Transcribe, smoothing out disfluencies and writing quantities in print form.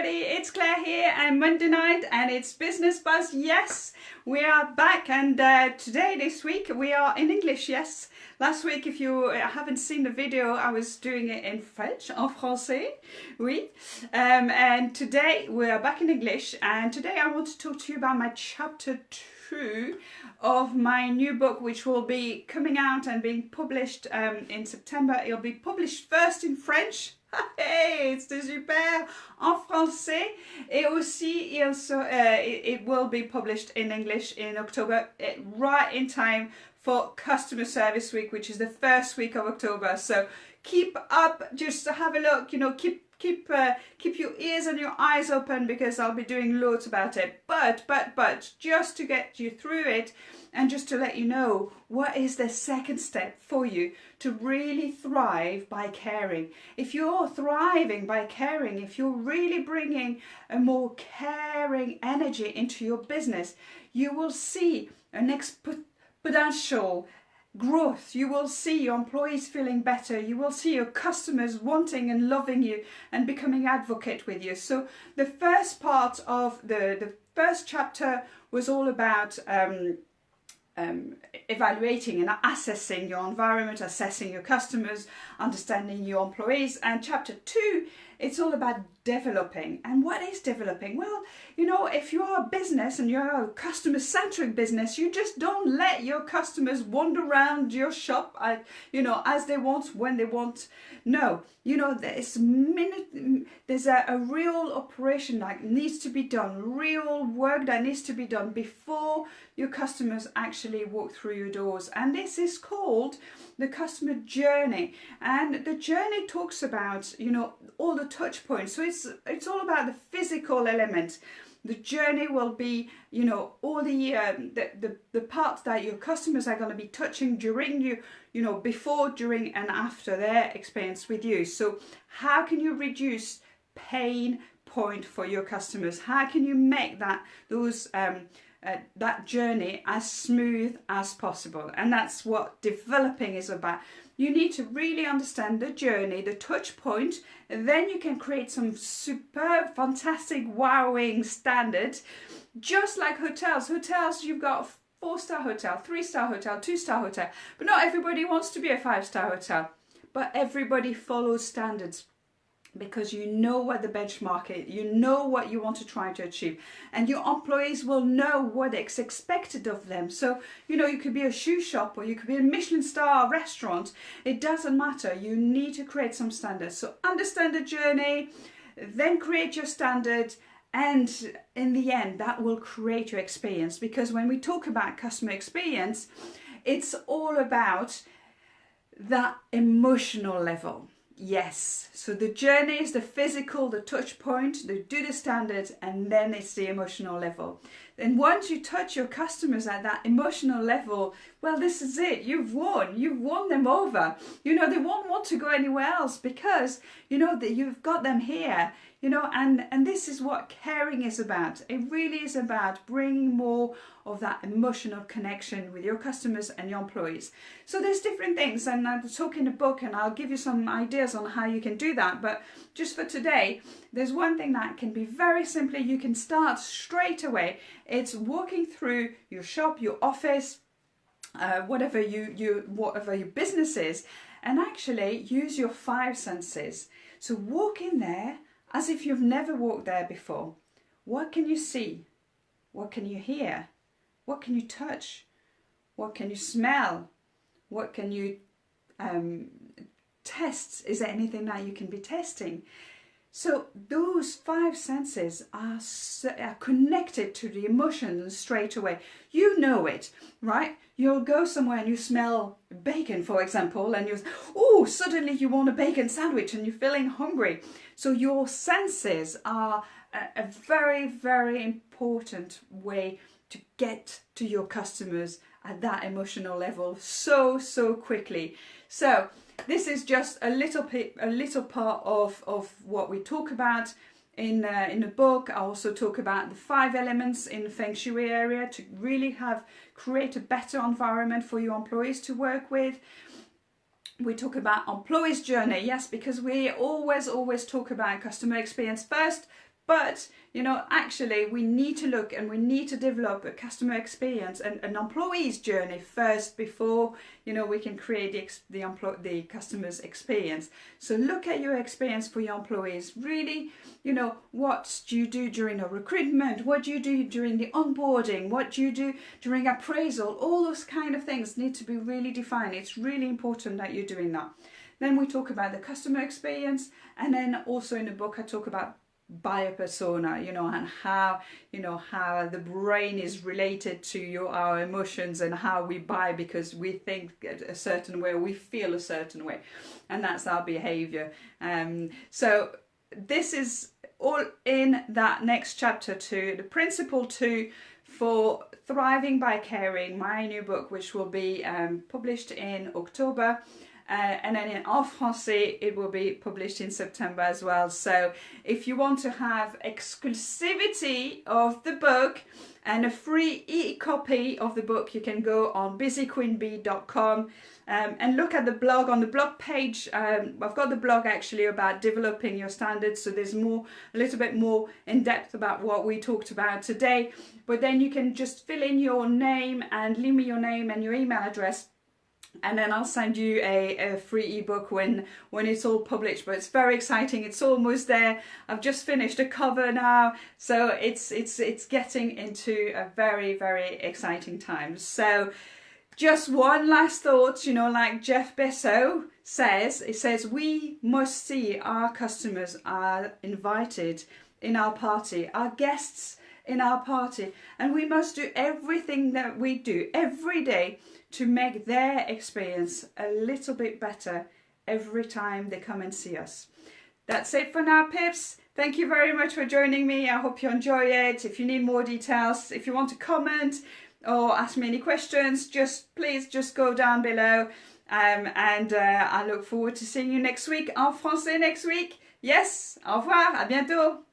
everybody, it's Claire here and Monday night and it's Business Buzz. Yes, we are back and this week we are in English, yes. Last week, if you haven't seen the video, I was doing it in French, en français, oui. And today we are back in English and today I want to talk to you about my chapter 2 of my new book, which will be coming out and being published in September. It'll be published first in French. Hey, c'est super! En français, et aussi it will be published in English in October, right in time for Customer Service Week, which is the first week of October. So keep up, just to have a look, you know, keep your ears and your eyes open because I'll be doing loads about it. But just to get you through it and just to let you know what is the second step for you to really thrive by caring. If you're thriving by caring, if you're really bringing a more caring energy into your business, you will see an exponential growth. You will see your employees feeling better. You will see your customers wanting and loving you and becoming advocate with you. So the first part of the first chapter was all about evaluating and assessing your environment, assessing your customers, understanding your employees. And chapter 2, it's all about developing. And what is developing? Well, you know, if you are a business and you're a customer-centric business, you just don't let your customers wander around your shop, you know, as they want, when they want. No, you know, there's a real operation that needs to be done, real work that needs to be done before your customers actually walk through your doors. And this is called the customer journey. And the journey talks about, you know, all the touch points. So it's all about the physical element. The journey will be, you know, all the parts that your customers are going to be touching during you know, before, during and after their experience with you. So how can you reduce pain point for your customers? How can you make that journey as smooth as possible? And that's what developing is about. You need to really understand the journey, the touch point, and then you can create some superb, fantastic, wowing standards. Just like hotels. Hotels, you've got a 4-star hotel, 3-star hotel, 2-star hotel. But not everybody wants to be a 5-star hotel. But everybody follows standards, because you know what the benchmark is, you know what you want to try to achieve, and your employees will know what is expected of them. So, you know, you could be a shoe shop or you could be a Michelin star restaurant, it doesn't matter. You need to create some standards. So understand the journey, then create your standard, and in the end that will create your experience. Because when we talk about customer experience, it's all about that emotional level. Yes, so the journey is the physical, the touch point, the do the standard, and then it's the emotional level. And once you touch your customers at that emotional level, well, this is it. You've won them over. You know, they won't want to go anywhere else because, you know, that you've got them here, you know, and this is what caring is about. It really is about bringing more of that emotional connection with your customers and your employees. So there's different things, and I'll talk in the book and I'll give you some ideas on how you can do that. But just for today, there's one thing that can be very simply, you can start straight away. It's walking through your shop, your office, whatever your business is, and actually use your 5 senses. So walk in there as if you've never walked there before. What can you see? What can you hear? What can you touch? What can you smell? What can you test? Is there anything that you can be testing? So those 5 senses are connected to the emotions straight away. You know it, right? You'll go somewhere and you smell bacon, for example, and suddenly you want a bacon sandwich and you're feeling hungry. So your senses are a very, very important way to get to your customers at that emotional level so quickly. So this is just a little part of what we talk about in the book. I also talk about the 5 elements in the Feng Shui area to really create a better environment for your employees to work with. We talk about employees' journey, yes, because we always talk about customer experience first, But, you know, actually we need to look and we need to develop a customer experience and an employee's journey first before, you know, we can create the customer's experience. So look at your experience for your employees. Really, you know, what do you do during a recruitment? What do you do during the onboarding? What do you do during appraisal? All those kind of things need to be really defined. It's really important that you're doing that. Then we talk about the customer experience, and then also in the book I talk about buyer persona, you know, and how, you know, how the brain is related to our emotions and how we buy because we think a certain way, or we feel a certain way, and that's our behavior. So this is all in that next chapter 2, the principle 2 for Thriving by Caring, my new book, which will be published in October. And then in En Français, it will be published in September as well. So if you want to have exclusivity of the book and a free e-copy of the book, you can go on busyqueenbee.com and look at the blog. On the blog page, I've got the blog actually about developing your standards. So there's a little bit more in depth about what we talked about today. But then you can just fill in your name and leave me your name and your email address. And then I'll send you a free ebook when it's all published. But it's very exciting. It's almost there. I've just finished a cover now, so it's getting into a very, very exciting time. So just one last thought, you know, like Jeff Bezos says, it says we must see our customers are invited in our party, our guests in our party, and we must do everything that we do every day to make their experience a little bit better every time they come and see us. That's it for now, Pips. Thank you very much for joining me. I hope you enjoy it. If you need more details, if you want to comment or ask me any questions, please just go down below. I look forward to seeing you next week, en français next week. Yes, au revoir, à bientôt.